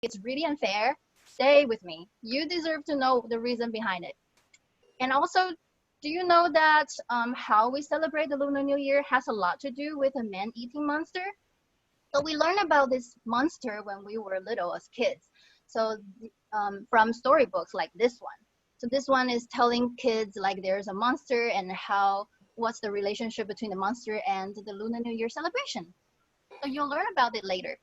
it's really unfair, stay with me. You deserve to know the reason behind it. And also, do you know that how we celebrate the Lunar New Year has a lot to do with a man-eating monster? So we learned about this monster when we were little as kids. So from storybooks like this one. So this one is telling kids like there's a monster and how what's the relationship between the monster and the Lunar New Year celebration. So you'll learn about it later.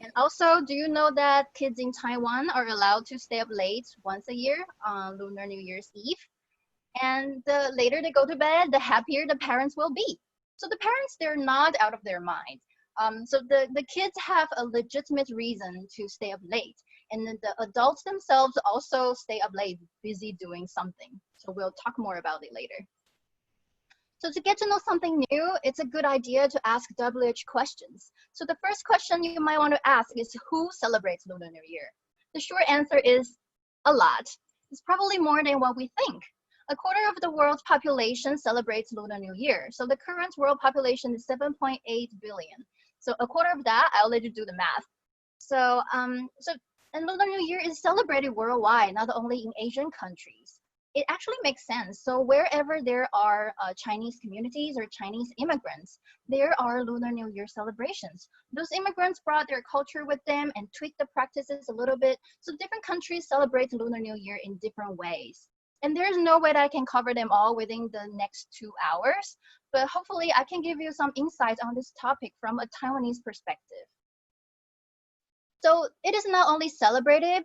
And also, do you know that kids in Taiwan are allowed to stay up late once a year on Lunar New Year's Eve? And the later they go to bed, the happier the parents will be. So the parents, they're not out of their mind. So the kids have a legitimate reason to stay up late. And then the adults themselves also stay up late, busy doing something. So we'll talk more about it later. So to get to know something new, it's a good idea to ask WH questions. So the first question you might want to ask is, who celebrates Lunar New Year? The short answer is a lot. It's probably more than what we think. A quarter of the world's population celebrates Lunar New Year. So the current world population is 7.8 billion. So a quarter of that, I'll let you do the math. So, and Lunar New Year is celebrated worldwide, not only in Asian countries. It actually makes sense. So wherever there are Chinese communities or Chinese immigrants, there are Lunar New Year celebrations. Those immigrants brought their culture with them and tweaked the practices a little bit. So different countries celebrate Lunar New Year in different ways. And there's no way that I can cover them all within the next 2 hours, but hopefully I can give you some insights on this topic from a Taiwanese perspective. So it is not only celebrated,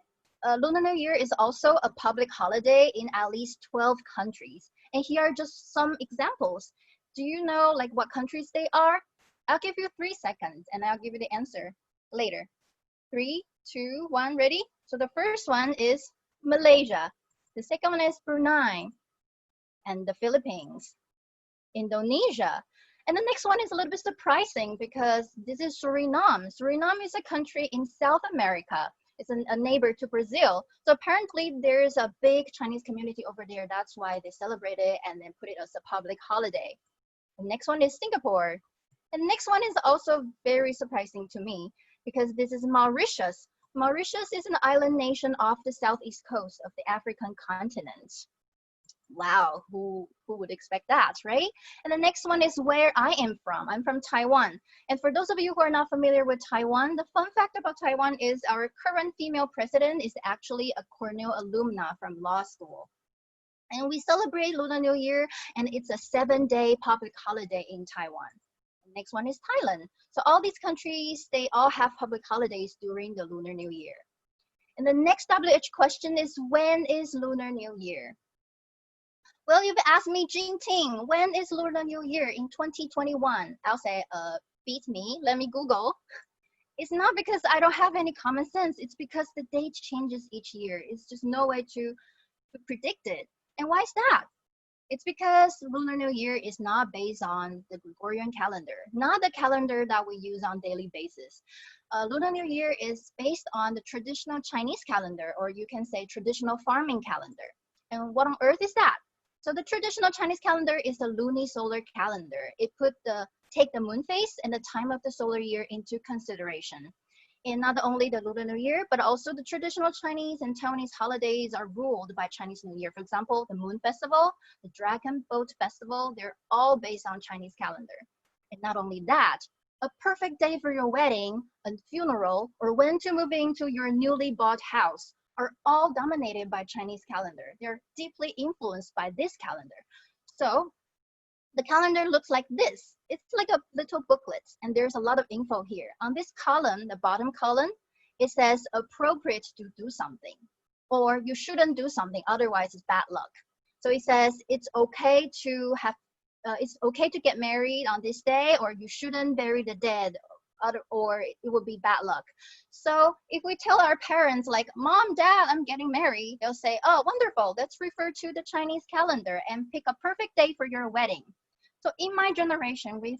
Lunar New Year is also a public holiday in at least 12 countries. And here are just some examples. Do you know like what countries they are? I'll give you 3 seconds and I'll give you the answer later. 3, 2, 1, ready? So the first one is Malaysia. The second one is Brunei and the Philippines, Indonesia. And the next one is a little bit surprising because this is Suriname. Suriname is a country in South America. It's a neighbor to Brazil. So apparently there's a big Chinese community over there. That's why they celebrate it and then put it as a public holiday. The next one is Singapore. And the next one is also very surprising to me because this is Mauritius. Mauritius is an island nation off the southeast coast of the African continent. Wow, who would expect that, right? And the next one is where I am from. I'm from Taiwan. And for those of you who are not familiar with Taiwan, the fun fact about Taiwan is our current female president is actually a Cornell alumna from law school. And we celebrate Lunar New Year, and it's a 7-day public holiday in Taiwan. Next one is Thailand. So all these countries, they all have public holidays during the Lunar New Year. And the next WH question is, when is Lunar New Year? Well, you've asked me, Jing-Ting, when is Lunar New Year in 2021? I'll say, beat me, let me Google. It's not because I don't have any common sense. It's because the date changes each year. It's just no way to predict it. And why is that? It's because Lunar New Year is not based on the Gregorian calendar, not the calendar that we use on daily basis. Lunar New Year is based on the traditional Chinese calendar, or you can say traditional farming calendar. And what on earth is that? So the traditional Chinese calendar is the lunisolar calendar. It take the moon phase and the time of the solar year into consideration. And not only the Lunar New Year, but also the traditional Chinese and Taiwanese holidays are ruled by Chinese New Year. For example, the Moon Festival, the Dragon Boat Festival, they're all based on Chinese calendar. And not only that, a perfect day for your wedding, a funeral, or when to move into your newly bought house are all dominated by Chinese calendar. They're deeply influenced by this calendar. So the calendar looks like this. It's like a little booklet, and there's a lot of info here. On this column, the bottom column, it says appropriate to do something, or you shouldn't do something, otherwise it's bad luck. So it says it's okay to get married on this day, or you shouldn't bury the dead, or it would be bad luck. So if we tell our parents like, Mom, Dad, I'm getting married, they'll say, oh, wonderful, let's refer to the Chinese calendar and pick a perfect day for your wedding. So in my generation, we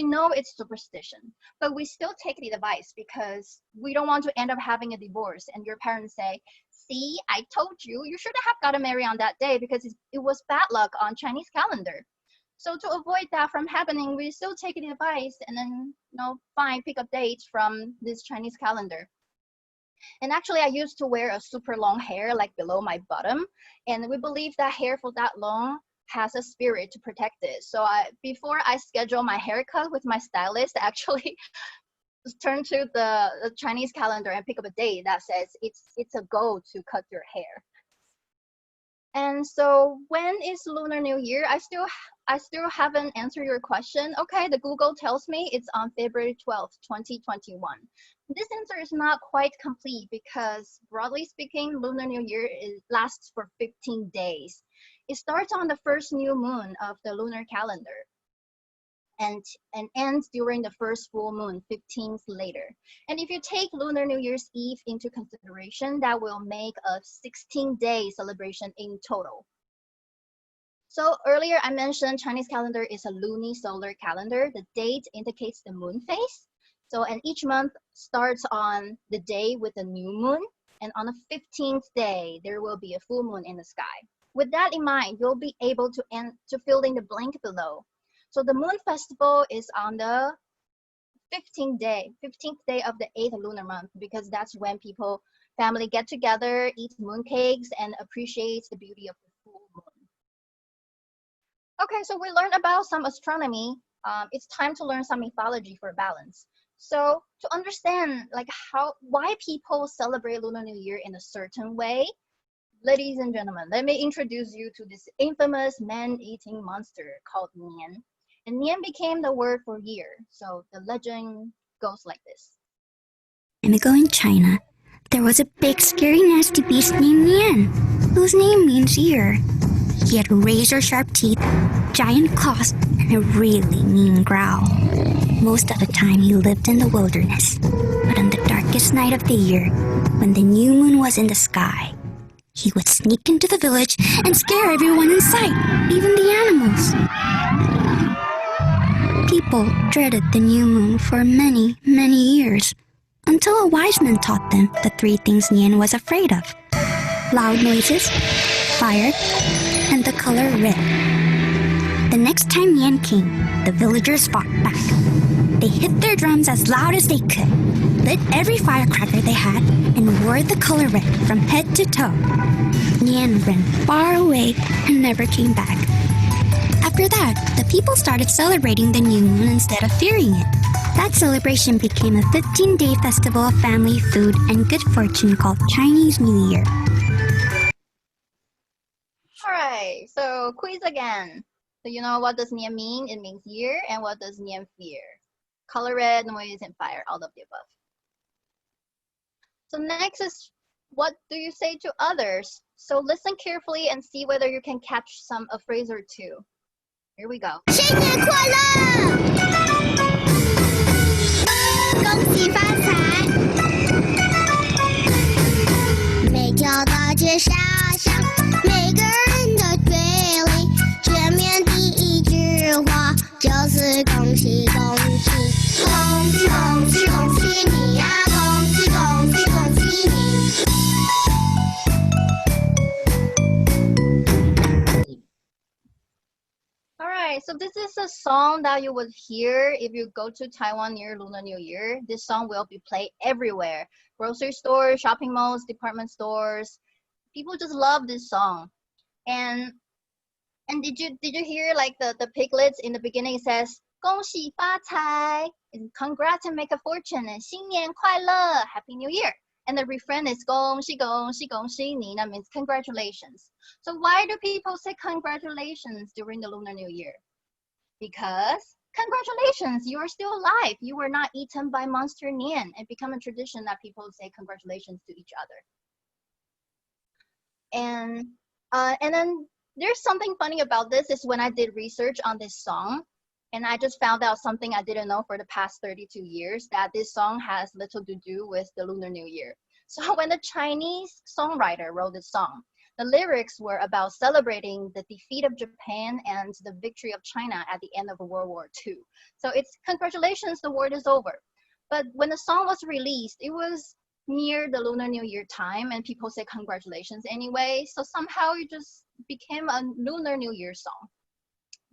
know it's superstition, but we still take the advice because we don't want to end up having a divorce and your parents say, see, I told you, you shouldn't have gotten married on that day because it was bad luck on Chinese calendar. So to avoid that from happening, we still take the advice and then, fine, pick up dates from this Chinese calendar. And actually, I used to wear a super long hair like below my bottom, and we believe that hair for that long has a spirit to protect it. So before I schedule my haircut with my stylist, I actually turn to the Chinese calendar and pick up a date that says it's a go to cut your hair. And so when is Lunar New Year? I still haven't answered your question. Okay, the Google tells me it's on February 12th, 2021. This answer is not quite complete because broadly speaking, Lunar New Year lasts for 15 days. It starts on the first new moon of the lunar calendar and ends during the first full moon 15th later. And if you take Lunar New Year's Eve into consideration, that will make a 16-day celebration in total. So earlier I mentioned Chinese calendar is a lunisolar calendar. The date indicates the moon phase. So, and each month starts on the day with a new moon, and on the 15th day, there will be a full moon in the sky. With that in mind, you'll be able to fill in the blank below. So the moon festival is on the 15th day of the 8th lunar month, because that's when family get together, eat moon cakes, and appreciate the beauty of the full moon. Okay, so we learned about some astronomy. It's time to learn some mythology for balance. So to understand why people celebrate Lunar New Year in a certain way, ladies and gentlemen, let me introduce you to this infamous man-eating monster called Nian. And Nian became the word for year. So the legend goes like this. Time ago in China, there was a big, scary, nasty beast named Nian, whose name means year. He had razor-sharp teeth, giant claws, and a really mean growl. Most of the time, he lived in the wilderness. But on the darkest night of the year, when the new moon was in the sky, he would sneak into the village and scare everyone in sight, even the animals. People dreaded the new moon for many, many years, until a wise man taught them the three things Nian was afraid of: loud noises, fire, and the color red. The next time Nian came, the villagers fought back. They hit their drums as loud as they could, lit every firecracker they had, and wore the color red from head to toe. Nian ran far away and never came back. After that, the people started celebrating the new moon instead of fearing it. That celebration became a 15-day festival of family, food, and good fortune called Chinese New Year. Alright, so quiz again. So you know what does Nian mean? It means year. And what does Nian fear? Color red, noise, and fire, all of the above. So next is, what do you say to others? So listen carefully and see whether you can catch a phrase or two. Here we go. 新年快乐！恭喜发财！每条大街小巷，每个人的嘴里，见面第一句话就是恭喜恭喜，恭喜恭喜恭喜你呀！恭喜恭喜恭喜你！ Alright, so this is a song that you would hear if you go to Taiwan near Lunar New Year. This song will be played everywhere. Grocery stores, shopping malls, department stores. People just love this song. And did you hear like the piglets in the beginning? It says 恭喜发财, congrats and make a fortune, and 新年快乐, Happy New Year. And the refrain is 恭喜恭喜恭喜你, that means congratulations. So why do people say congratulations during the Lunar New Year? Because congratulations, you are still alive. You were not eaten by Monster Nian. It become a tradition that people say congratulations to each other. And then there's something funny about this is when I did research on this song, and I just found out something I didn't know for the past 32 years, that this song has little to do with the Lunar New Year. So when the Chinese songwriter wrote this song, the lyrics were about celebrating the defeat of Japan and the victory of China at the end of World War II. So it's congratulations, the war is over. But when the song was released, it was near the Lunar New Year time, and people say congratulations anyway. So somehow it just became a Lunar New Year song,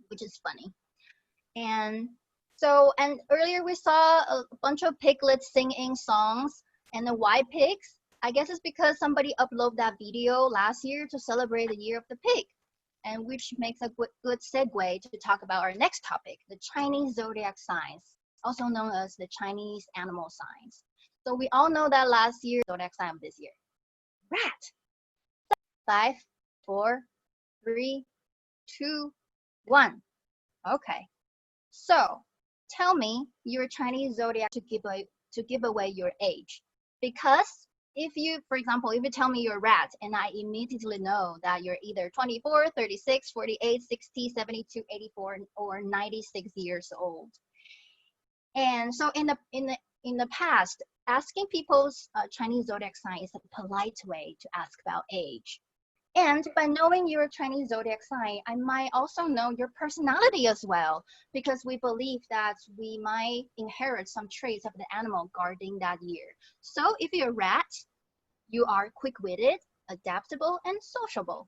which is funny. And earlier we saw a bunch of piglets singing songs, and the white pigs, I guess it's because somebody uploaded that video last year to celebrate the year of the pig, and which makes a good segue to talk about our next topic, the Chinese Zodiac Signs, also known as the Chinese animal signs. So we all know that last year, zodiac sign of this year, rat. 5, 4, 3, 2, 1. Okay. So tell me your Chinese zodiac to give away your age. Because if you, for example, if you tell me you're a rat and I immediately know that you're either 24, 36, 48, 60, 72, 84, or 96 years old. And so in the past, asking people's Chinese zodiac sign is a polite way to ask about age. And by knowing your Chinese zodiac sign, I might also know your personality as well, because we believe that we might inherit some traits of the animal guarding that year. So if you're a rat, you are quick-witted, adaptable, and sociable.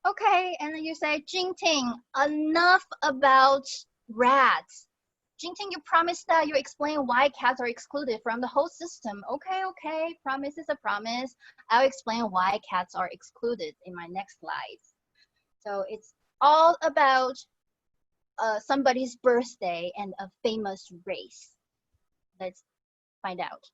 Okay, and then you say, Jing-Ting, enough about rats. Jing-Ting, you promised that you explain why cats are excluded from the whole system. Okay, promise is a promise. I'll explain why cats are excluded in my next slides. So it's all about somebody's birthday and a famous race. Let's find out.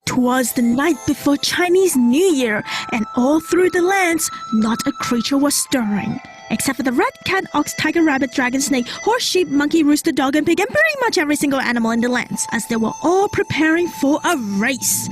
'Twas the night before Chinese New Year, and all through the lands, not a creature was stirring. Except for the rat, cat, ox, tiger, rabbit, dragon, snake, horse, sheep, monkey, rooster, dog, and pig, and pretty much every single animal in the lands, as they were all preparing for a race.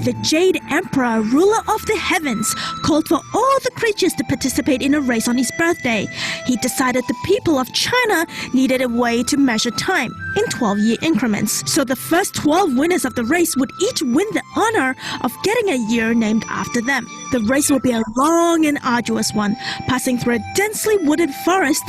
The Jade Emperor, ruler of the heavens, called for all the creatures to participate in a race on his birthday. He decided the people of China needed a way to measure time in 12-year increments. So the first 12 winners of the race would each win the honor of getting a year named after them. The race will be a long and arduous one, passing through a densely wooded forest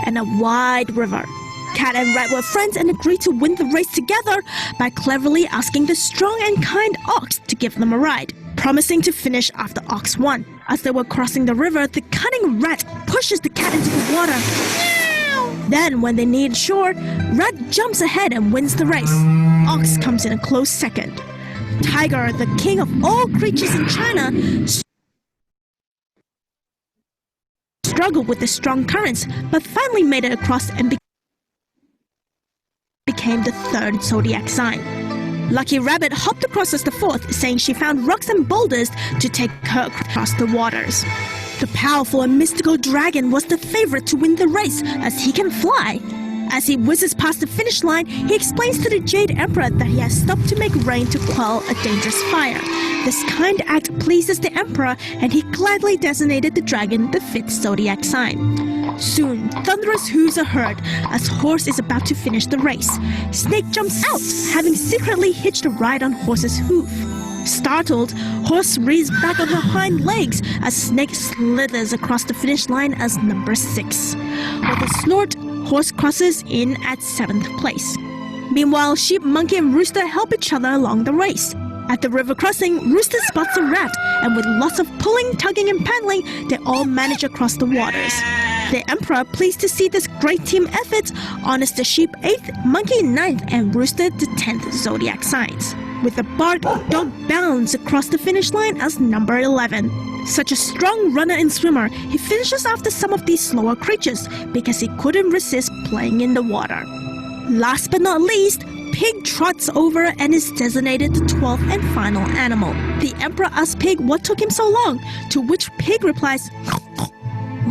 and a wide river. Cat and rat were friends and agreed to win the race together by cleverly asking the strong and kind ox to give them a ride, promising to finish after ox won. As they were crossing the river, the cunning rat pushes the cat into the water. Then, when they near shore, rat jumps ahead and wins the race. Ox comes in a close second. Tiger, the king of all creatures in China, struggled with the strong currents, but finally made it across and became the third zodiac sign. Lucky Rabbit hopped across as the fourth, saying she found rocks and boulders to take her across the waters. The powerful and mystical dragon was the favorite to win the race, as he can fly. As he whizzes past the finish line, he explains to the Jade Emperor that he has stopped to make rain to quell a dangerous fire. This kind act pleases the Emperor, and he gladly designated the dragon the fifth zodiac sign. Soon, thunderous hooves are heard as Horse is about to finish the race. Snake jumps out, having secretly hitched a ride on Horse's hoof. Startled, Horse rears back on her hind legs as Snake slithers across the finish line as number 6. With a snort, Horse crosses in at 7th place. Meanwhile, Sheep, Monkey, and Rooster help each other along the race. At the river crossing, Rooster spots a rat, and with lots of pulling, tugging, and paddling, they all manage across the waters. The Emperor, pleased to see this great team effort, honors the Sheep 8th, Monkey 9th, and Rooster the 10th zodiac signs. With a bark, Dog bounds across the finish line as number 11. Such a strong runner and swimmer, he finishes after some of these slower creatures because he couldn't resist playing in the water. Last but not least, Pig trots over and is designated the 12th and final animal. The Emperor asks Pig what took him so long, to which Pig replies,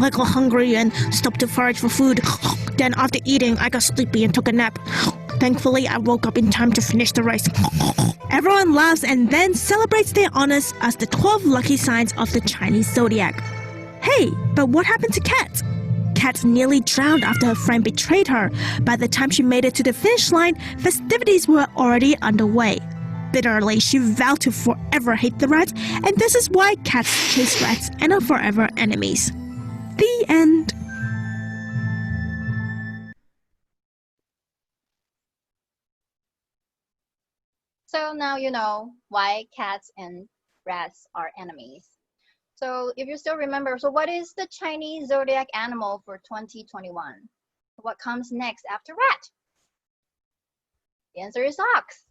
"I got hungry and stopped to forage for food. Then after eating, I got sleepy and took a nap. Thankfully, I woke up in time to finish the race." Everyone laughs and then celebrates their honors as the 12 lucky signs of the Chinese zodiac. Hey, but what happened to Cat? Cat nearly drowned after her friend betrayed her. By the time she made it to the finish line, festivities were already underway. Bitterly, she vowed to forever hate the rats, and this is why cats chase rats and are forever enemies. The end. So now you know why cats and rats are enemies. So if you still remember, so what is the Chinese zodiac animal for 2021? What comes next after rat? The answer is socks.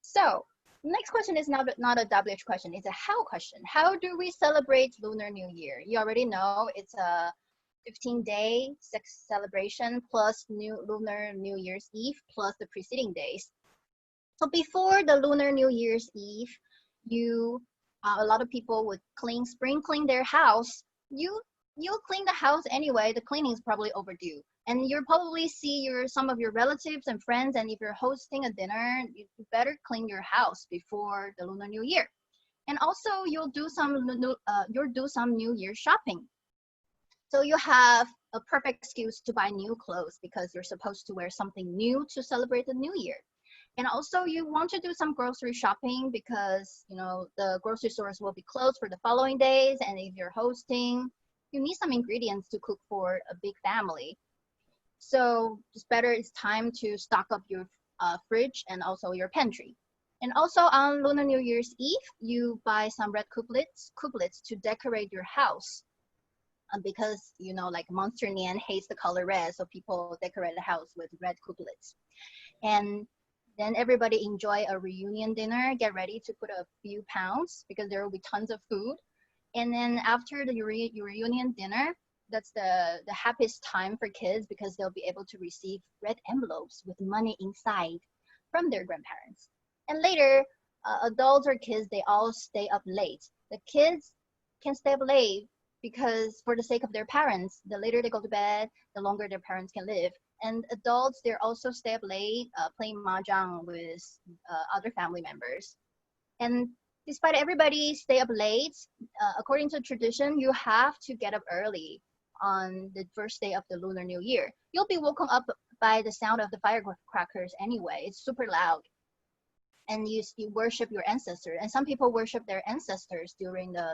So next question is not a WH question, it's a how question. How do we celebrate Lunar New Year? You already know it's a 15-day celebration plus Lunar New Year's Eve plus the preceding days. So before the Lunar New Year's Eve, a lot of people would spring clean their house. You'll clean the house anyway. The cleaning is probably overdue, and you'll probably see some of your relatives and friends. And if you're hosting a dinner, you better clean your house before the Lunar New Year. And also, you'll do some New Year shopping. So you have a perfect excuse to buy new clothes because you're supposed to wear something new to celebrate the New Year. And also you want to do some grocery shopping because, the grocery stores will be closed for the following days. And if you're hosting, you need some ingredients to cook for a big family. So it's time to stock up your fridge and also your pantry. And also on Lunar New Year's Eve, you buy some red couplets to decorate your house. Because, like Monster Nian hates the color red, so people decorate the house with red couplets. And then everybody enjoy a reunion dinner, get ready to put a few pounds because there will be tons of food. And then after the reunion dinner, that's the happiest time for kids because they'll be able to receive red envelopes with money inside from their grandparents. And later, adults or kids, they all stay up late. The kids can stay up late because for the sake of their parents, the later they go to bed, the longer their parents can live. And adults, they also stay up late playing mahjong with other family members. And despite everybody stay up late, according to tradition, you have to get up early on the first day of the Lunar New Year. You'll be woken up by the sound of the firecrackers anyway. It's super loud. And you worship your ancestors. And some people worship their ancestors during the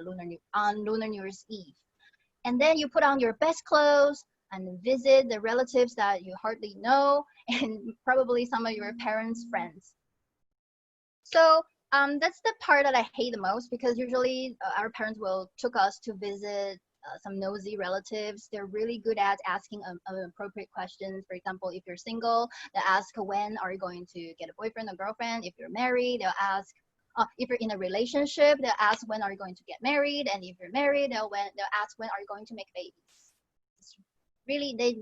on Lunar New Year's Eve. And then you put on your best clothes and visit the relatives that you hardly know and probably some of your parents' friends. So that's the part that I hate the most because usually our parents will took us to visit some nosy relatives. They're really good at asking appropriate questions. For example, if you're single, they'll ask when are you going to get a boyfriend or girlfriend. If you're married, they'll ask if you're in a relationship, they'll ask when are you going to get married. And if you're married, they'll ask when are you going to make babies.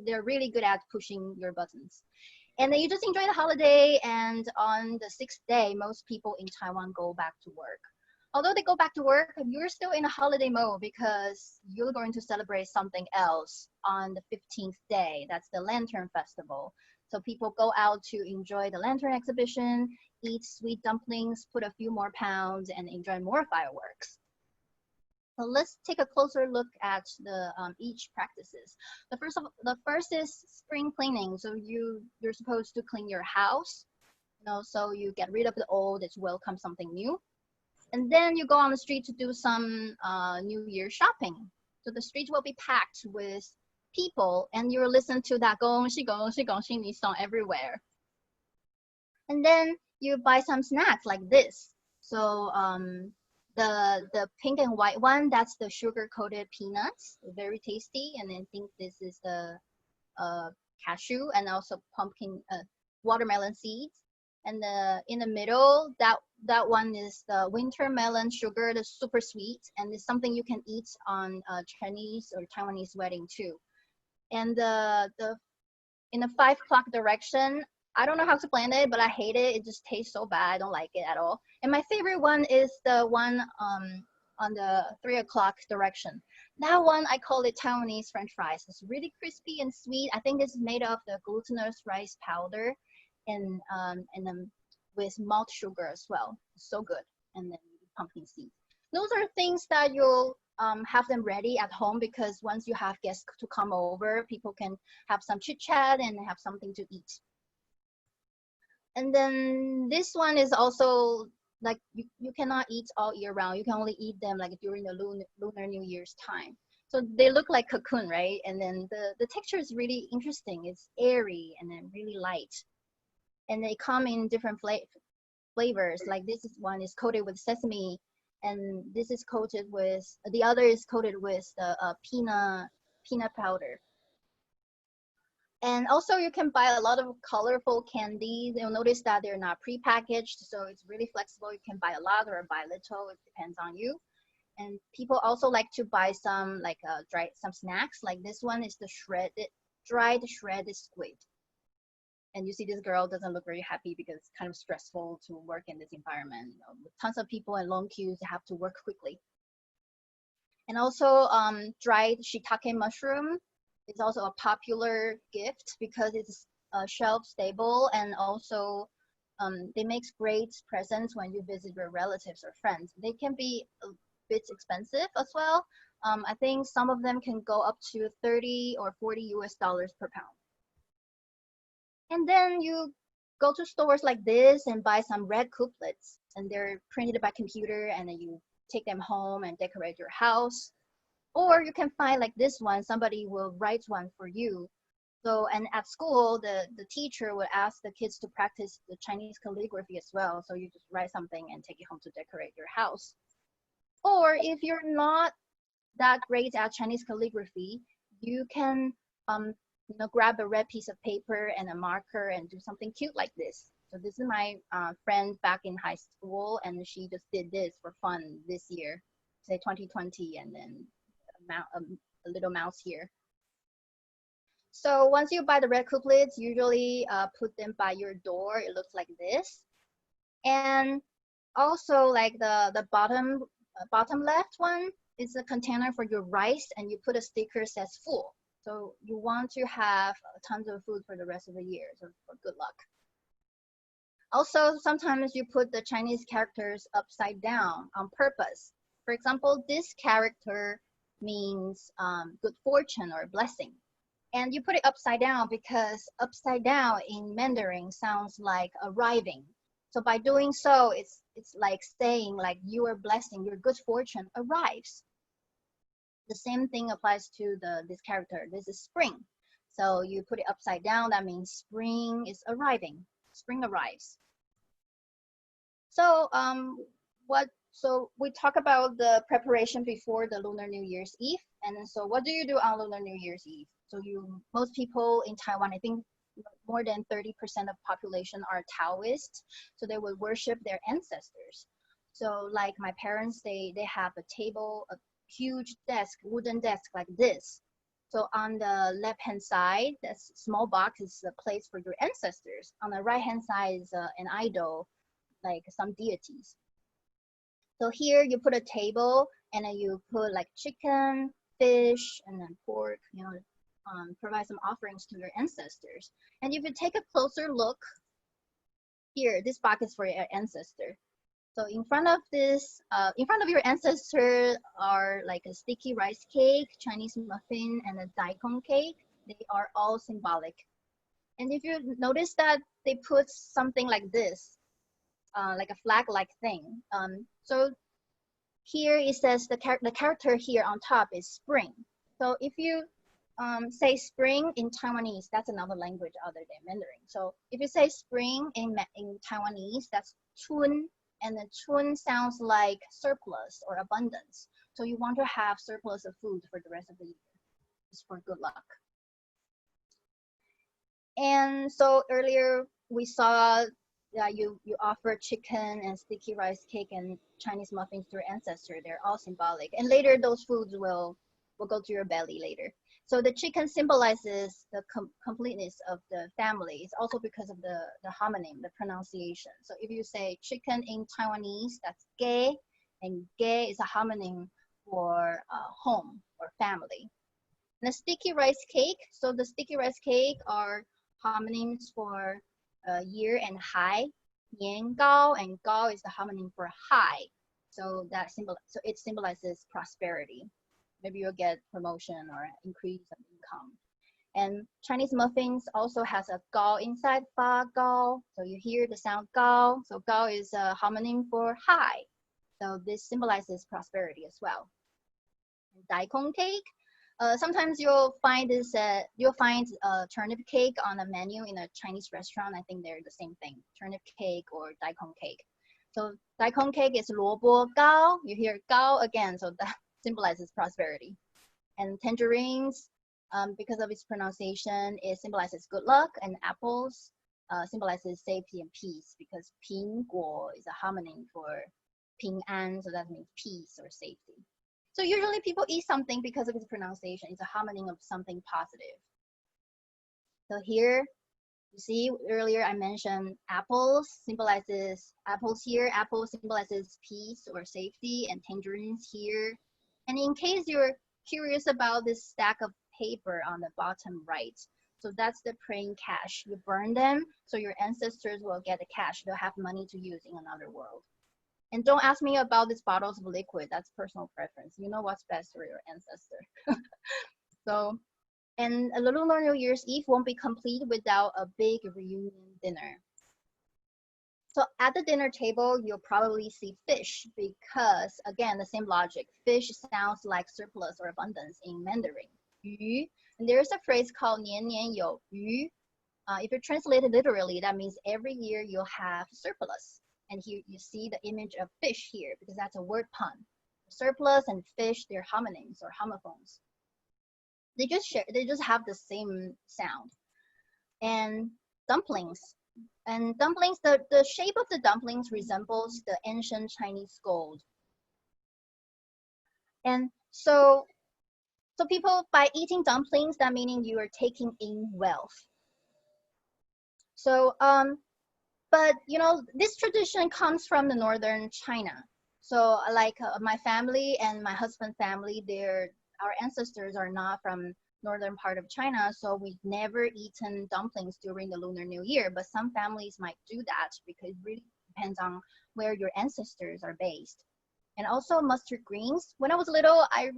They're really good at pushing your buttons. And then you just enjoy the holiday, and on the 6th day, most people in Taiwan go back to work. Although they go back to work, you're still in a holiday mode because you're going to celebrate something else on the 15th day. That's the Lantern Festival. So people go out to enjoy the lantern exhibition, eat sweet dumplings, put a few more pounds, and enjoy more fireworks. So let's take a closer look at the each practices. The first is spring cleaning. So you're supposed to clean your house, so you get rid of the old, it's welcome something new. And then you go on the street to do some New Year shopping. So the streets will be packed with people, and you'll listen to that gong xi gong xi gong xi ni song everywhere. And then you buy some snacks like this. So the pink and white one, that's the sugar-coated peanuts, very tasty. And I think this is the cashew and also pumpkin, watermelon seeds. And in the middle, that one is the winter melon sugar, the super sweet, and it's something you can eat on a Chinese or Taiwanese wedding too. And in the 5 o'clock direction, I don't know how to explain it, but I hate it. It just tastes so bad. I don't like it at all. And my favorite one is the one on the 3 o'clock direction. That one, I call it Taiwanese French fries. It's really crispy and sweet. I think this is made of the glutinous rice powder and then with malt sugar as well. It's so good. And then pumpkin seeds. Those are things that you'll have them ready at home because once you have guests to come over, people can have some chit chat and have something to eat. And then this one is also like you cannot eat all year round. You can only eat them like during the Lunar New Year's time. So they look like cocoon, right? And then the texture is really interesting. It's airy and then really light. And they come in different flavors. Like this one is coated with sesame, and this is coated with, the other is coated with the peanut powder. And also you can buy a lot of colorful candies. You'll notice that they're not prepackaged, so it's really flexible. You can buy a lot or buy little, it depends on you. And people also like to buy some like some snacks. Like this one is the dried shredded squid. And you see this girl doesn't look very happy because it's kind of stressful to work in this environment. You know, with tons of people and long queues, you have to work quickly. And also dried shiitake mushroom is also a popular gift because it's shelf stable, and also they make great presents when you visit your relatives or friends. They can be a bit expensive as well. I think some of them can go up to 30 or 40 US dollars per pound. And then you go to stores like this and buy some red couplets, and they're printed by computer, and then you take them home and decorate your house. Or you can find like this one, somebody will write one for you. So, and at school, the teacher would ask the kids to practice the Chinese calligraphy as well. So you just write something and take it home to decorate your house. Or if you're not that great at Chinese calligraphy, you can grab a red piece of paper and a marker and do something cute like this. So this is my friend back in high school, and she just did this for fun this year, say 2020, and then a little mouse here. So once you buy the red couplets, usually put them by your door. It looks like this. And also like the bottom left one is a container for your rice, and you put a sticker that says full. So you want to have tons of food for the rest of the year, so for good luck. Also, sometimes you put the Chinese characters upside down on purpose. For example, this character means good fortune or blessing. And you put it upside down because upside down in Mandarin sounds like arriving. So by doing so, it's like saying like your blessing, your good fortune arrives. The same thing applies to this character. This is spring. So you put it upside down, that means spring is arriving. Spring arrives. So so we talk about the preparation before the Lunar New Year's Eve. And so what do you do on Lunar New Year's Eve? So most people in Taiwan, I think more than 30% of population are Taoists. So they would worship their ancestors. So like my parents, they have a table, a huge desk, wooden desk like this. So on the left-hand side, that's small box is a place for your ancestors. On the right-hand side is an idol, like some deities. So here you put a table, and then you put like chicken, fish, and then pork, provide some offerings to your ancestors. And if you take a closer look, here, this box is for your ancestor. So in front of your ancestor are like a sticky rice cake, Chinese muffin, and a daikon cake. They are all symbolic. And if you notice that they put something like this, like a flag-like thing. So here it says the character here on top is spring. So if you say spring in Taiwanese, that's another language other than Mandarin. So if you say spring in Taiwanese, that's chun, and the chun sounds like surplus or abundance. So you want to have surplus of food for the rest of the year. It's for good luck. And so earlier we saw that you offer chicken and sticky rice cake and Chinese muffins to your ancestor. They're all symbolic. And later those foods will go to your belly later. So the chicken symbolizes the completeness of the family. It's also because of the homonym, the pronunciation. So if you say chicken in Taiwanese, that's ge, and ge is a homonym for home or family. And the sticky rice cake, so the sticky rice cake are homonyms for year and high. Nian gao, and gao is the homonym for high. So it symbolizes prosperity. Maybe you'll get promotion or increase of income. And Chinese muffins also has a gao inside, fa gao. So you hear the sound gao. So gao is a homonym for high. So this symbolizes prosperity as well. Daikon cake. Sometimes you'll find turnip cake on a menu in a Chinese restaurant. I think they're the same thing, turnip cake or daikon cake. So daikon cake is 萝卜糕. You hear gao again, so that symbolizes prosperity. And tangerines, because of its pronunciation, it symbolizes good luck, and apples symbolizes safety and peace because 苹果 is a homonym for 平安, so that means peace or safety. So usually people eat something because of its pronunciation. It's a homonym of something positive. So here, you see, earlier I mentioned apples symbolizes apples here. Apple symbolizes peace or safety, and tangerines here. And in case you're curious about this stack of paper on the bottom right, so that's the praying cash. You burn them so your ancestors will get the cash. They'll have money to use in another world. And don't ask me about these bottles of liquid. That's personal preference. You know what's best for your ancestor. So, and the Lunar New Year's Eve won't be complete without a big reunion dinner. So at the dinner table, you'll probably see fish because, again, the same logic. Fish sounds like surplus or abundance in Mandarin. 鱼. And there's a phrase called 年年有余. If you translate it literally, that means every year you'll have surplus. And here you see the image of fish here because that's a word pun. Surplus and fish, they're homonyms or homophones. They just have the same sound. And dumplings. And dumplings, the shape of the dumplings resembles the ancient Chinese gold. And so people, by eating dumplings, that meaning you are taking in wealth. So, but you know, this tradition comes from the northern China. So like my family and my husband's family, our ancestors are not from northern part of China, so we've never eaten dumplings during the Lunar New Year, but some families might do that because it really depends on where your ancestors are based. And also mustard greens. When I was little, I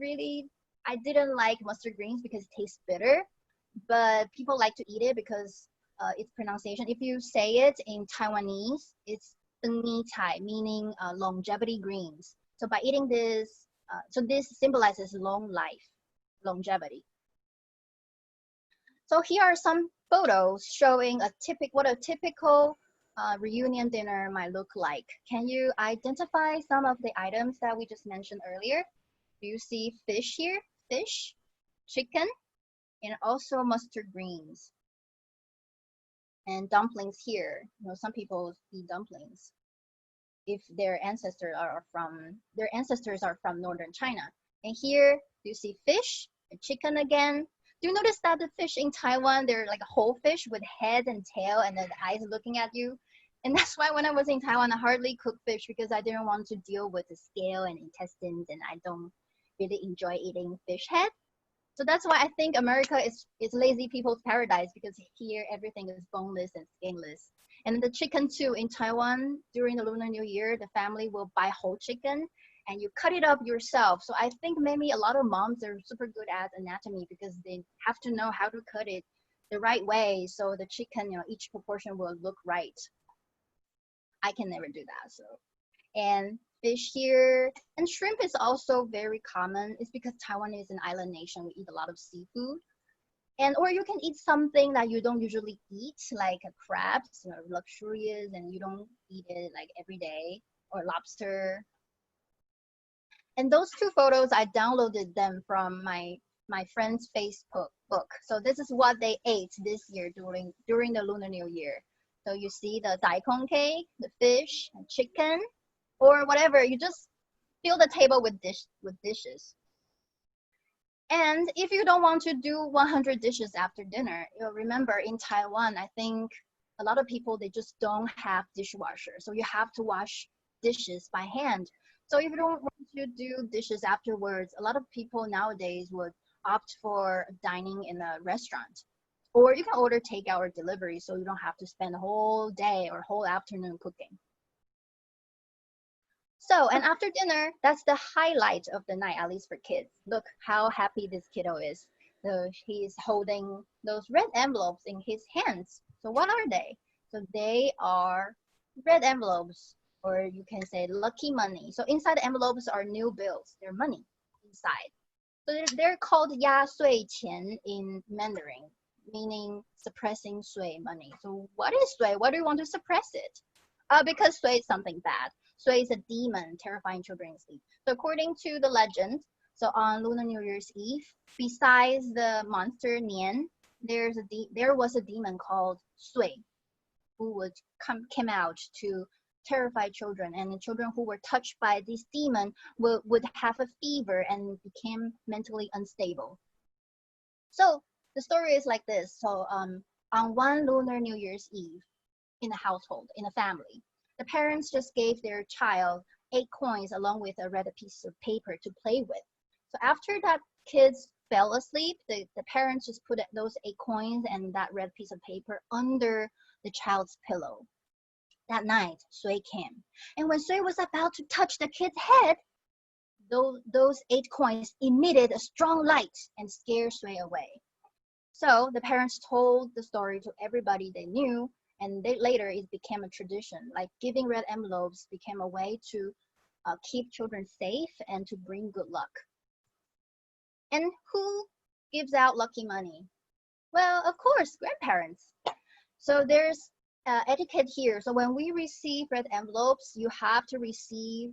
didn't like mustard greens because it tastes bitter, but people like to eat it because its pronunciation. If you say it in Taiwanese, it's Ni Cai, meaning longevity greens. So by eating this, so this symbolizes long life, longevity. So here are some photos showing what a typical reunion dinner might look like. Can you identify some of the items that we just mentioned earlier? Do you see fish here? Fish, chicken, and also mustard greens. And dumplings here. You know, some people eat dumplings if their ancestors are from northern China. And here you see fish and chicken again. Do you notice that the fish in Taiwan, they're like a whole fish with head and tail and the eyes looking at you? And that's why when I was in Taiwan, I hardly cooked fish because I didn't want to deal with the scale and intestines, and I don't really enjoy eating fish head. So that's why I think America is lazy people's paradise, because here everything is boneless and skinless. And the chicken too, in Taiwan, during the Lunar New Year, the family will buy whole chicken and you cut it up yourself. So I think maybe a lot of moms are super good at anatomy because they have to know how to cut it the right way so the chicken, you know, each proportion will look right. I can never do that. So, and fish here, and shrimp is also very common. It's because Taiwan is an island nation. We eat a lot of seafood. And or you can eat something that you don't usually eat, like a crab, you know, luxurious, and you don't eat it like every day, or lobster. And those two photos, I downloaded them from my friend's Facebook book. So this is what they ate this year during the Lunar New Year. So you see the daikon cake, the fish, and chicken, or whatever. You just fill the table with dishes. And if you don't want to do 100 dishes after dinner, you'll remember in Taiwan, I think a lot of people, they just don't have dishwasher. So you have to wash dishes by hand. So if you don't want to do dishes afterwards, a lot of people nowadays would opt for dining in a restaurant. Or you can order takeout or delivery so you don't have to spend a whole day or whole afternoon cooking. So, and after dinner, that's the highlight of the night, at least for kids. Look how happy this kiddo is. So he's holding those red envelopes in his hands. So what are they? So they are red envelopes, or you can say lucky money. So inside the envelopes are new bills. They're money inside. So they're called 压岁钱 in Mandarin, meaning suppressing sui, money. So what is sui? Why do you want to suppress it? Because sui is something bad. Sui is a demon terrifying children in sleep. So according to the legend, So on Lunar New Year's Eve, besides the monster Nian, there was a demon called Sui, who came out to terrify children, and the children who were touched by this demon would have a fever and became mentally unstable. So the story is like this. So on one Lunar New Year's Eve, in a household, in a family, the parents just gave their child 8 coins along with a red piece of paper to play with. So after that kids fell asleep, the parents just put those 8 coins and that red piece of paper under the child's pillow. That night, Sui came, and when Sui was about to touch the kid's head, those 8 coins emitted a strong light and scared Sui away. So the parents told the story to everybody they knew, and later it became a tradition. Like giving red envelopes became a way to keep children safe and to bring good luck. And who gives out lucky money? Well, of course, grandparents. So there's etiquette here. So when we receive red envelopes, you have to receive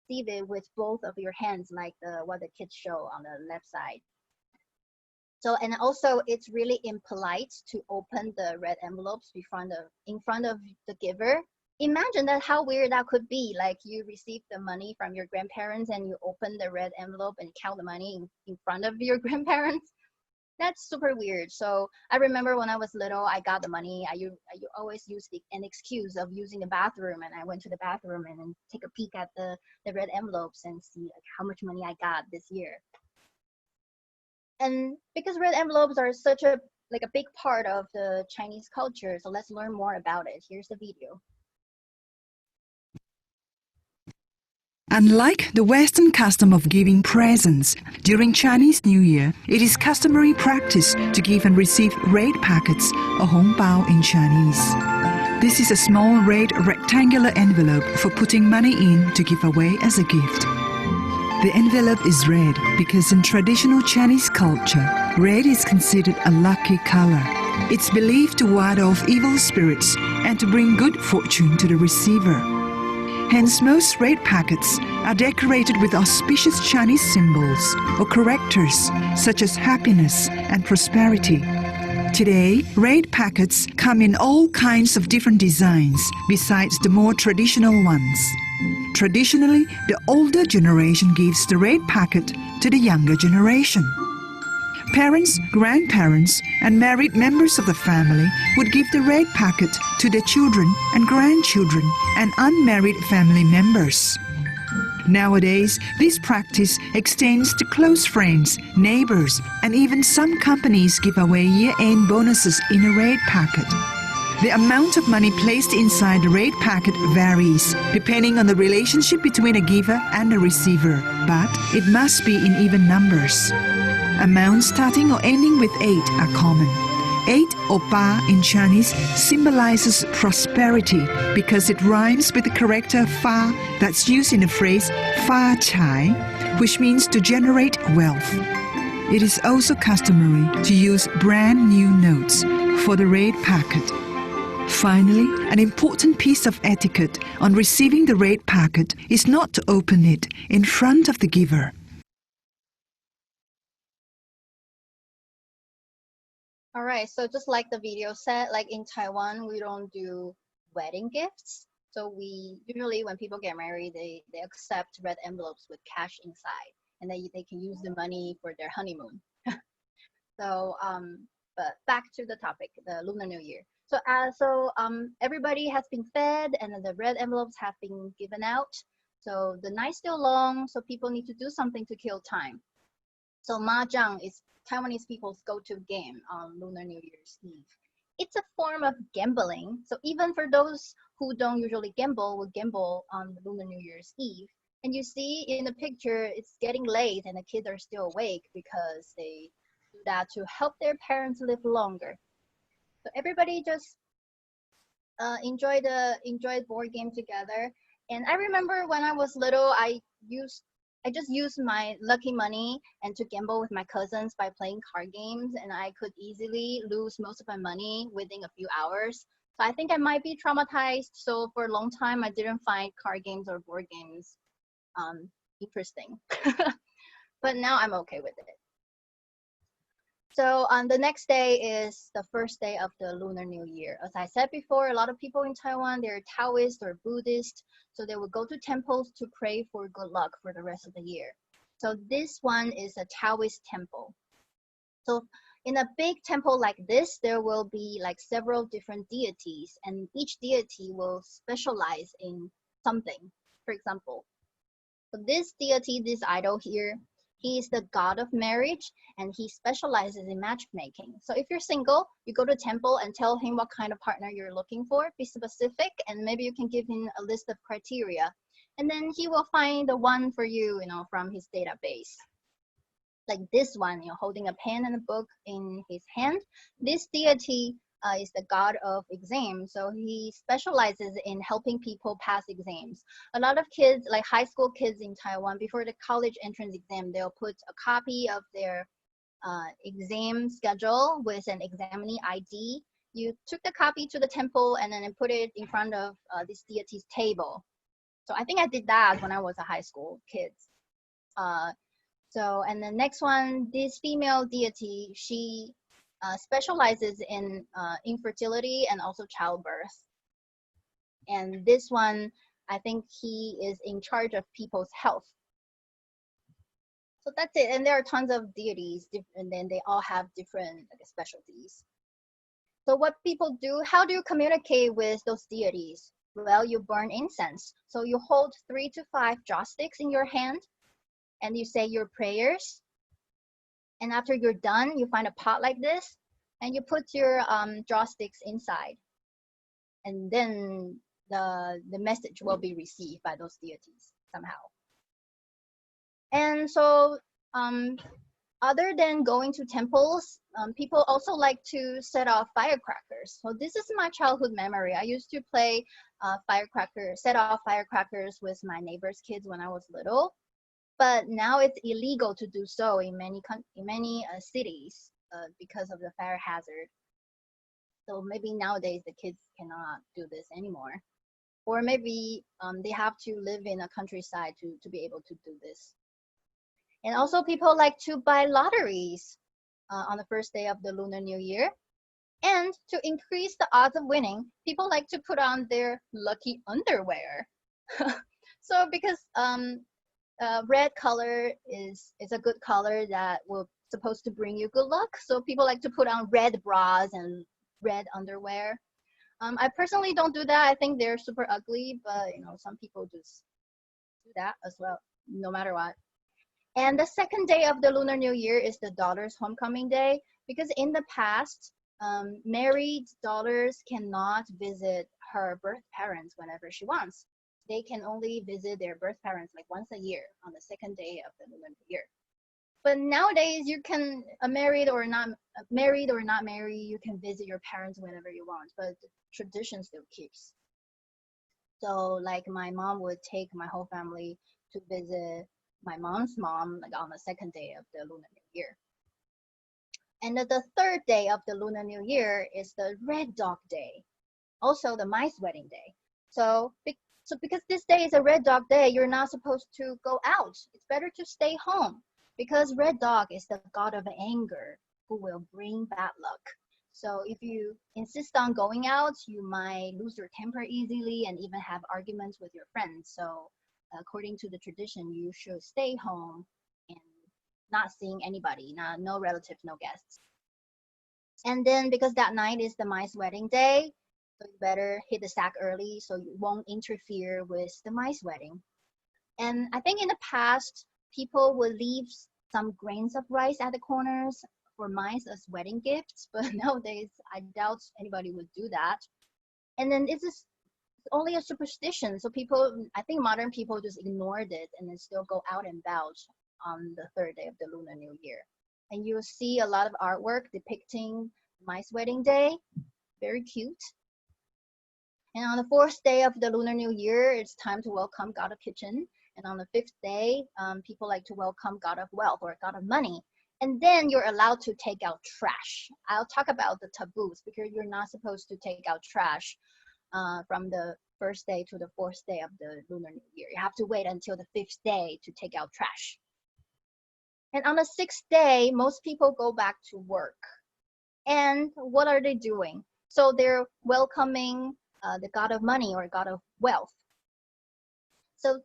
it with both of your hands, like what the kids show on the left side. So, and also it's really impolite to open the red envelopes in front of the giver. Imagine that, how weird that could be. Like you receive the money from your grandparents and you open the red envelope and count the money in front of your grandparents. That's super weird. So I remember when I was little, I got the money. I always used an excuse of using the bathroom, and I went to the bathroom and then take a peek at the red envelopes and see like how much money I got this year. And because red envelopes are such a big part of the Chinese culture, so let's learn more about it. Here's the video. Unlike the Western custom of giving presents, during Chinese New Year, it is customary practice to give and receive red packets, or hongbao in Chinese. This is a small red rectangular envelope for putting money in to give away as a gift. The envelope is red because in traditional Chinese culture, red is considered a lucky color. It's believed to ward off evil spirits and to bring good fortune to the receiver. Hence, most red packets are decorated with auspicious Chinese symbols or characters such as happiness and prosperity. Today, red packets come in all kinds of different designs besides the more traditional ones. Traditionally, the older generation gives the red packet to the younger generation. Parents, grandparents, and married members of the family would give the red packet to their children and grandchildren and unmarried family members. Nowadays, this practice extends to close friends, neighbors, and even some companies give away year-end bonuses in a red packet. The amount of money placed inside the red packet varies, depending on the relationship between a giver and a receiver, but it must be in even numbers. Amounts starting or ending with 8 are common. 8 or ba in Chinese symbolizes prosperity because it rhymes with the character fa that's used in the phrase fa chai, which means to generate wealth. It is also customary to use brand new notes for the red packet. Finally, an important piece of etiquette on receiving the red packet is not to open it in front of the giver. All right, so just like the video said, like in Taiwan, we don't do wedding gifts. So we usually, when people get married, they accept red envelopes with cash inside, and they can use the money for their honeymoon. So, but back to the topic, the Lunar New Year. So, everybody has been fed, and the red envelopes have been given out. So the night's still long, so people need to do something to kill time. So mahjong is Taiwanese people's go-to game on Lunar New Year's Eve. It's a form of gambling. So even for those who don't usually gamble, will gamble on Lunar New Year's Eve. And you see in the picture, it's getting late and the kids are still awake because they do that to help their parents live longer. So everybody just enjoy the board game together. And I remember when I was little, I just used my lucky money and to gamble with my cousins by playing card games, and I could easily lose most of my money within a few hours. So I think I might be traumatized. So for a long time, I didn't find card games or board games interesting. but now I'm okay with it. So the next day is the first day of the Lunar New Year. As I said before, a lot of people in Taiwan, they're Taoist or Buddhist, so they will go to temples to pray for good luck for the rest of the year. So this one is a Taoist temple. So in a big temple like this, there will be like several different deities, and each deity will specialize in something. For example, so this deity, this idol here, he is the god of marriage, and he specializes in matchmaking. So if you're single, you go to temple and tell him what kind of partner you're looking for, be specific, and maybe you can give him a list of criteria. And then he will find the one for you, from his database. Like this one, holding a pen and a book in his hand. This deity is the god of exam, so he specializes in helping people pass exams. A lot of kids, like high school kids in Taiwan, before the college entrance exam, they'll put a copy of their exam schedule with an examinee ID. You took the copy to the temple and then put it in front of this deity's table. So I think I did that when I was a high school kid. And the next one, this female deity, she specializes in infertility and also childbirth. And this one, I think he is in charge of people's health. So that's it. And there are tons of deities, and then they all have different specialties. So what people do, how do you communicate with those deities? Well, you burn incense. So you hold 3 to 5 joss sticks in your hand, and you say your prayers. And after you're done, you find a pot like this, and you put your joss sticks inside. And then the message will be received by those deities somehow. And so other than going to temples, people also like to set off firecrackers. So this is my childhood memory. I used to play set off firecrackers with my neighbor's kids when I was little. But now it's illegal to do so in many cities because of the fire hazard. So maybe nowadays the kids cannot do this anymore. Or maybe they have to live in a countryside to be able to do this. And also people like to buy lotteries on the first day of the Lunar New Year. And to increase the odds of winning, people like to put on their lucky underwear. So because red color is a good color that will supposed to bring you good luck. So people like to put on red bras and red underwear. I personally don't do that. I think they're super ugly, but some people just do that as well, no matter what. And the second day of the Lunar New Year is the daughter's homecoming day, because in the past, married daughters cannot visit her birth parents whenever she wants. They can only visit their birth parents like once a year on the second day of the Lunar New Year. But nowadays, you can married or not married, you can visit your parents whenever you want. But the tradition still keeps. So like my mom would take my whole family to visit my mom's mom like on the second day of the Lunar New Year. And the third day of the Lunar New Year is the Red Dog Day, also the mice wedding day. So because this day is a Red Dog Day, you're not supposed to go out. It's better to stay home, because Red Dog is the god of anger who will bring bad luck. So if you insist on going out, you might lose your temper easily and even have arguments with your friends. So according to the tradition, you should stay home and not seeing anybody, no relatives, no guests. And then because that night is the mice wedding day, so you better hit the sack early so you won't interfere with the mice wedding. And I think in the past, people would leave some grains of rice at the corners for mice as wedding gifts, but nowadays I doubt anybody would do that. And then it's just only a superstition, so I think modern people just ignored it and then still go out and about on the third day of the Lunar New Year. And you'll see a lot of artwork depicting mice wedding day, very cute. And on the fourth day of the Lunar New Year, it's time to welcome God of Kitchen. And on the fifth day, people like to welcome God of Wealth or God of Money. And then you're allowed to take out trash. I'll talk about the taboos, because you're not supposed to take out trash from the first day to the fourth day of the Lunar New Year. You have to wait until the fifth day to take out trash. And on the 6th day, most people go back to work. And what are they doing? So they're welcoming the god of money or god of wealth. So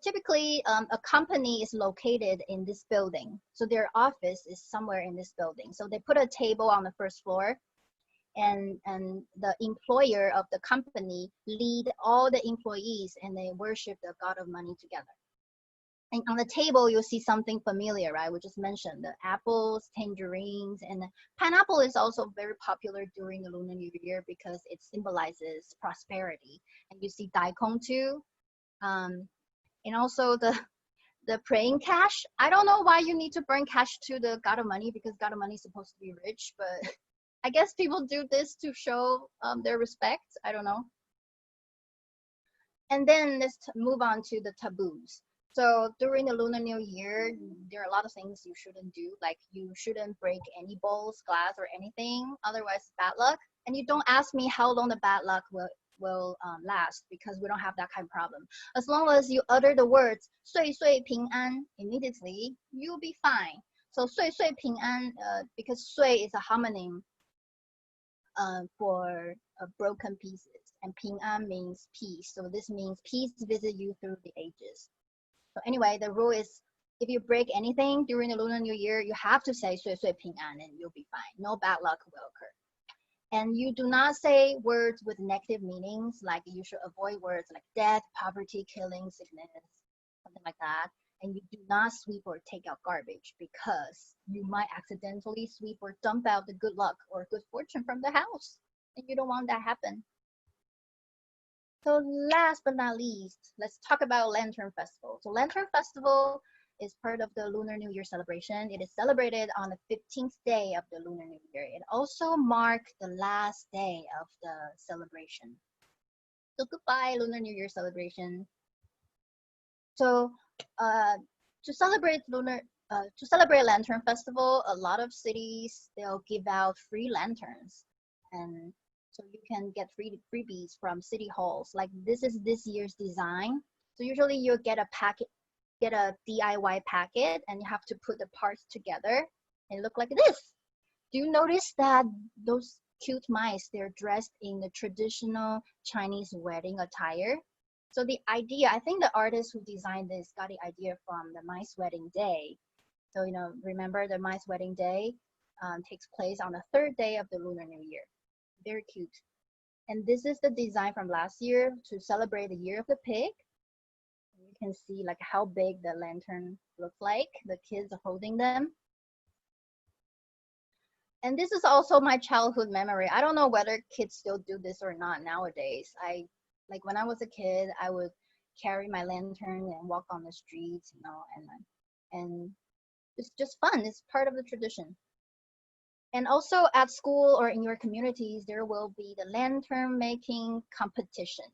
typically, a company is located in this building. So their office is somewhere in this building. So they put a table on the first floor, and the employer of the company lead all the employees, and they worship the god of money together. And on the table, you'll see something familiar, right? We just mentioned the apples, tangerines, and the pineapple is also very popular during the Lunar New Year because it symbolizes prosperity. And you see daikon too. And also the praying cash. I don't know why you need to bring cash to the god of money, because god of money is supposed to be rich, but I guess people do this to show their respect. I don't know. And then let's move on to the taboos. So during the Lunar New Year, there are a lot of things you shouldn't do. Like you shouldn't break any bowls, glass, or anything. Otherwise, bad luck. And you don't ask me how long the bad luck will last, because we don't have that kind of problem. As long as you utter the words 岁岁平安 immediately, you'll be fine. So 岁岁平安, because 岁 is a homonym for broken pieces, and 平安 means peace. So this means peace visit you through the ages. So anyway, the rule is if you break anything during the Lunar New Year, you have to say 岁岁平安 and you'll be fine. No bad luck will occur. And you do not say words with negative meanings, like you should avoid words like death, poverty, killing, sickness, something like that. And you do not sweep or take out garbage, because you might accidentally sweep or dump out the good luck or good fortune from the house. And you don't want that happen. So last but not least, let's talk about Lantern Festival. So Lantern Festival is part of the Lunar New Year celebration. It is celebrated on the 15th day of the Lunar New Year. It also marks the last day of the celebration. So goodbye, Lunar New Year celebration. So to celebrate Lantern Festival, a lot of cities, they'll give out free lanterns, and so you can get freebies from city halls. Like this is this year's design. So usually you'll get a DIY packet, and you have to put the parts together and look like this. Do you notice that those cute mice, they're dressed in the traditional Chinese wedding attire? So the idea, I think the artist who designed this got the idea from the mice wedding day. So, remember the mice wedding day takes place on the 3rd day of the Lunar New Year. Very cute. And this is the design from last year to celebrate the year of the pig. You can see like how big the lantern looks like. The kids are holding them. And this is also my childhood memory. I don't know whether kids still do this or not nowadays. Like when I was a kid, I would carry my lantern and walk on the streets, and it's just fun. It's part of the tradition. And also at school or in your communities, there will be the lantern making competition.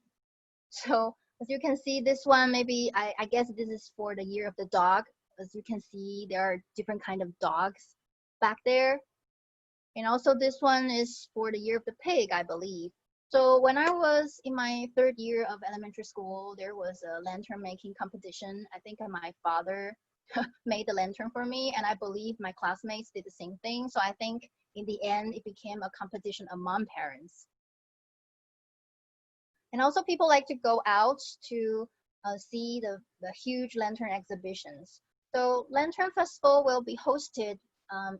So as you can see, this one, maybe, I guess this is for the year of the dog. As you can see, there are different kind of dogs back there. And also this one is for the year of the pig, I believe. So when I was in my 3rd year of elementary school, there was a lantern making competition. I think my father made the lantern for me, and I believe my classmates did the same thing. So I think in the end, it became a competition among parents. And also people like to go out to see the huge lantern exhibitions. So Lantern Festival will be hosted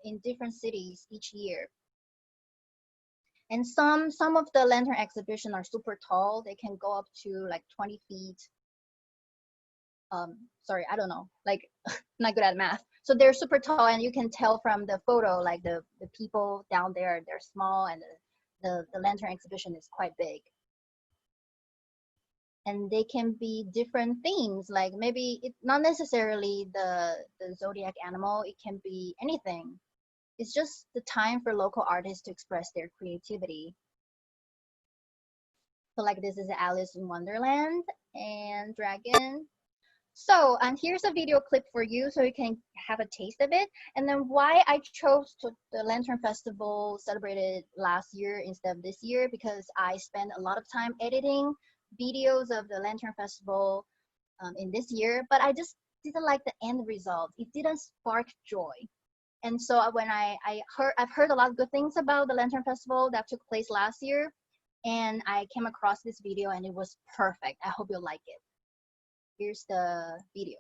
in different cities each year. And some of the lantern exhibition are super tall. They can go up to like 20 feet. Sorry, I don't know, like not good at math. So they're super tall, and you can tell from the photo, like the people down there, they're small, and the lantern exhibition is quite big. And they can be different themes, like maybe it's not necessarily the zodiac animal, it can be anything. It's just the time for local artists to express their creativity. So like this is Alice in Wonderland and Dragon. So, and here's a video clip for you so you can have a taste of it. And then why I chose the Lantern Festival celebrated last year instead of this year, because I spent a lot of time editing videos of the Lantern Festival in this year, but I just didn't like the end result. It didn't spark joy. And so when I've heard a lot of good things about the Lantern Festival that took place last year, and I came across this video and it was perfect. I hope you'll like it. Here's the video.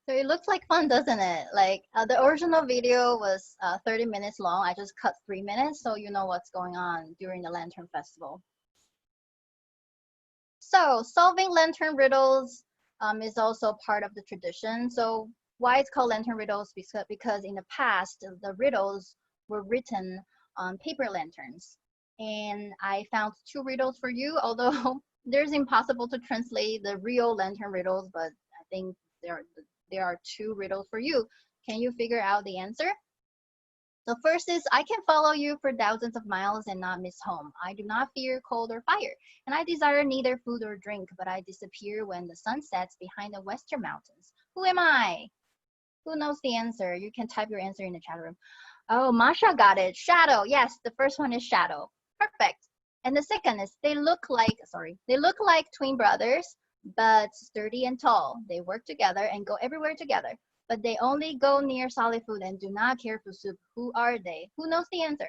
It looks like fun, doesn't it? Like the original video was 30 minutes long. I just cut 3 minutes, so you know what's going on during the Lantern Festival. So solving lantern riddles is also part of the tradition. So why it's called lantern riddles? Because in the past, the riddles were written on paper lanterns. And I found 2 riddles for you, although there's impossible to translate the real lantern riddles, but I think there are 2 riddles for you. Can you figure out the answer? The first is, I can follow you for thousands of miles and not miss home. I do not fear cold or fire, and I desire neither food or drink, but I disappear when the sun sets behind the western mountains. Who am I? Who knows the answer? You can type your answer in the chat room. Oh, Masha got it. Shadow. Yes, the first one is shadow. Perfect. And the second is, they look like twin brothers, but sturdy and tall. They work together and go everywhere together, but they only go near solid food and do not care for soup. Who are they? Who knows the answer?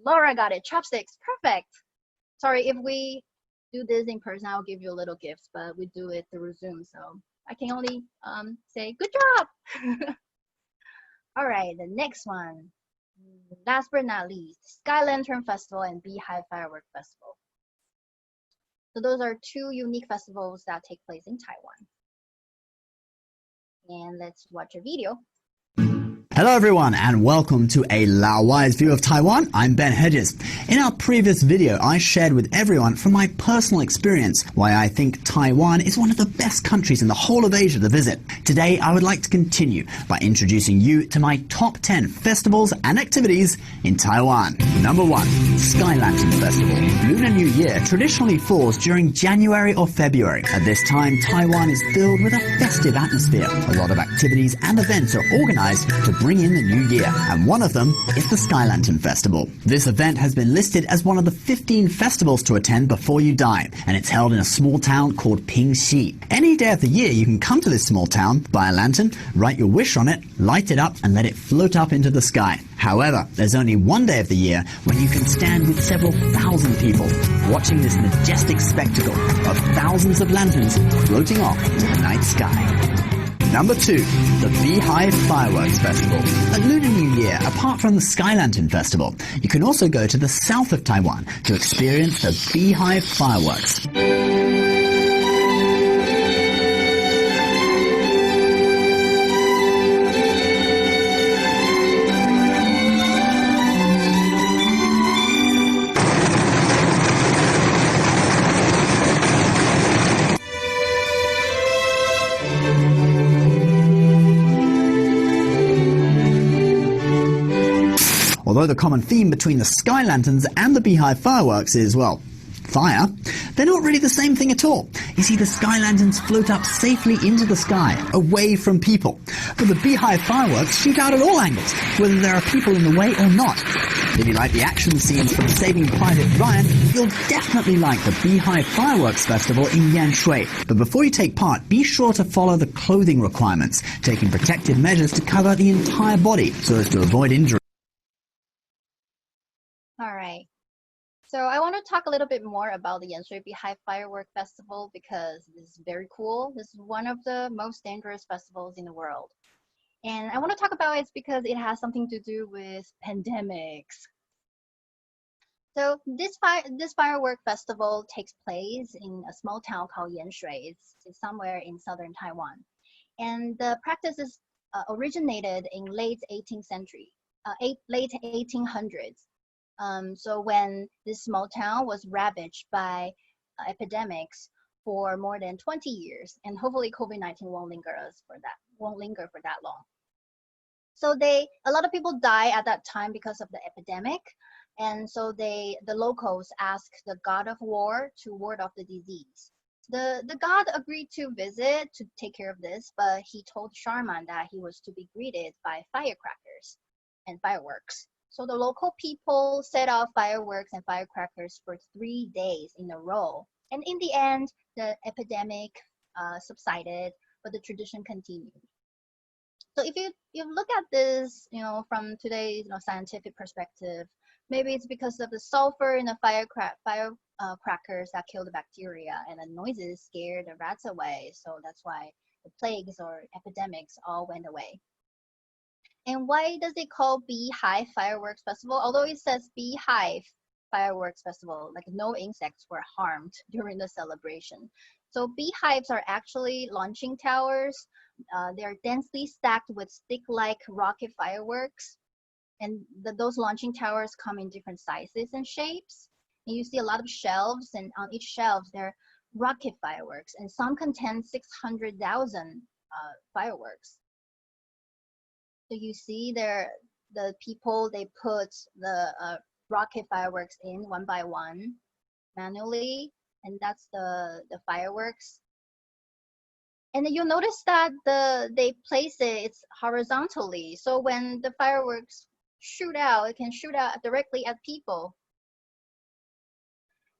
Laura got it. Chopsticks. Perfect. Sorry, if we do this in person, I'll give you a little gift, but we do it through Zoom, so I can only say good job. All right, the next one. Last but not least, Sky Lantern Festival and Beehive Firework Festival. So those are 2 unique festivals that take place in Taiwan. And let's watch a video. Hello everyone and welcome to a Laowai's view of Taiwan. I'm Ben Hedges. In our previous video, I shared with everyone from my personal experience why I think Taiwan is one of the best countries in the whole of Asia to visit. Today, I would like to continue by introducing you to my top 10 festivals and activities in Taiwan. Number 1, Sky Lantern Festival. Lunar New Year traditionally falls during January or February. At this time, Taiwan is filled with a festive atmosphere. A lot of activities and events are organized to bring in the new year, and one of them is the Sky Lantern Festival. This event has been listed as one of the 15 festivals to attend before you die, and it's held in a small town called Pingxi. Any day of the year you can come to this small town, buy a lantern, write your wish on it, light it up, and let it float up into the sky. However, there's only one day of the year when you can stand with several thousand people watching this majestic spectacle of thousands of lanterns floating off into the night sky. Number 2, the Beehive Fireworks Festival. At Lunar New Year, apart from the Sky Lantern Festival, you can also go to the south of Taiwan to experience the Beehive Fireworks. Although the common theme between the Sky Lanterns and the Beehive Fireworks is, well, fire, they're not really the same thing at all. You see, the Sky Lanterns float up safely into the sky, away from people. But the Beehive Fireworks shoot out at all angles, whether there are people in the way or not. If you like the action scenes from Saving Private Ryan, you'll definitely like the Beehive Fireworks Festival in Yanshui. But before you take part, be sure to follow the clothing requirements, taking protective measures to cover the entire body so as to avoid injury. Alright, so I want to talk a little bit more about the Yanshui Beehive Firework Festival because this is very cool. This is one of the most dangerous festivals in the world. And I want to talk about it because it has something to do with pandemics. So this firework festival takes place in a small town called Yanshui. It's somewhere in southern Taiwan. And the practice is originated in late 18th century, late 1800s. So when this small town was ravaged by epidemics for more than 20 years, and hopefully COVID-19 won't linger for that long. So a lot of people die at that time because of the epidemic, and so the locals asked the god of war to ward off the disease. The god agreed to visit to take care of this, but he told Sharman that he was to be greeted by firecrackers and fireworks. So the local people set off fireworks and firecrackers for 3 days in a row. And in the end, the epidemic subsided, but the tradition continued. So if you look at this, from today's scientific perspective, maybe it's because of the sulfur in the firecrackers that kill the bacteria, and the noises scared the rats away. So that's why the plagues or epidemics all went away. And why does it call Beehive Fireworks Festival? Although it says Beehive Fireworks Festival, like no insects were harmed during the celebration. So beehives are actually launching towers. They're densely stacked with stick-like rocket fireworks. And those launching towers come in different sizes and shapes. And you see a lot of shelves, and on each shelf there are rocket fireworks, and some contain 600,000 fireworks. So you see the people, they put the rocket fireworks in one by one manually, and that's the fireworks. And then you'll notice that they place it's horizontally. So when the fireworks shoot out, it can shoot out directly at people.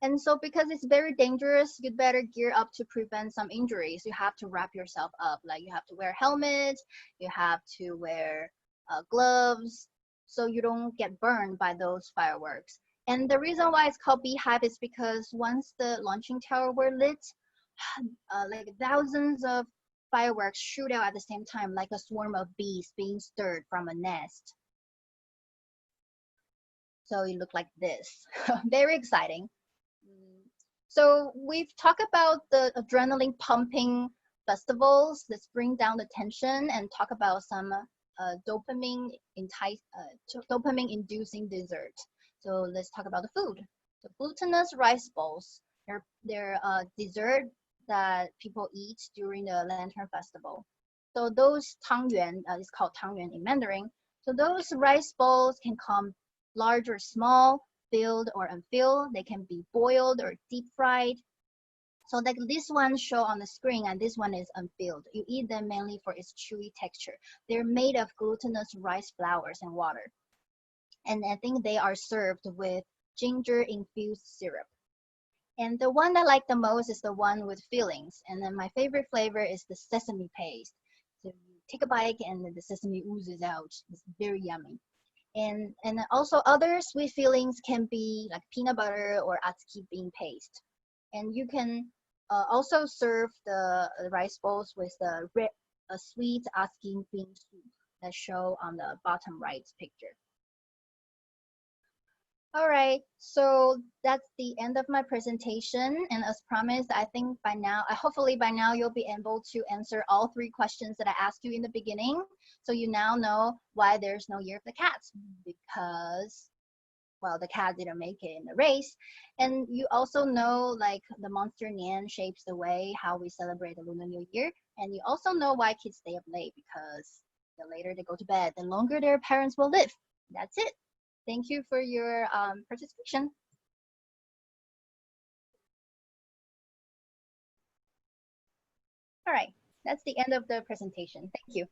And so because it's very dangerous, you'd better gear up to prevent some injuries. You have to wrap yourself up. Like you have to wear helmets, you have to wear gloves, so you don't get burned by those fireworks. And the reason why it's called Beehive is because once the launching tower were lit, like thousands of fireworks shoot out at the same time, like a swarm of bees being stirred from a nest. So it looked like this. Very exciting. So we've talked about the adrenaline pumping festivals. Let's bring down the tension and talk about some dopamine inducing dessert. So let's talk about the food. The glutinous rice balls. They're dessert that people eat during the Lantern Festival. So those tangyuan, is called tangyuan in Mandarin. So those rice balls can come large or small, filled or unfilled. They can be boiled or deep fried. So like this one show on the screen and this one is unfilled. You eat them mainly for its chewy texture. They're made of glutinous rice flours and water. And I think they are served with ginger infused syrup. And the one I like the most is the one with fillings. And then my favorite flavor is the sesame paste. So you take a bite and then the sesame oozes out. It's very yummy. And also other sweet fillings can be like peanut butter or atsuki bean paste. And you can also serve the rice bowls with the sweet atsuki bean soup that show on the bottom right picture. All right, so that's the end of my presentation. And as promised, I think by now, hopefully by now, you'll be able to answer all 3 questions that I asked you in the beginning. So you now know why there's no Year of the Cat, because, well, the cat didn't make it in the race. And you also know like the monster Nian shapes the way how we celebrate the Lunar New Year. And you also know why kids stay up late, because the later they go to bed, the longer their parents will live. That's it. Thank you for your participation. All right, that's the end of the presentation. Thank you.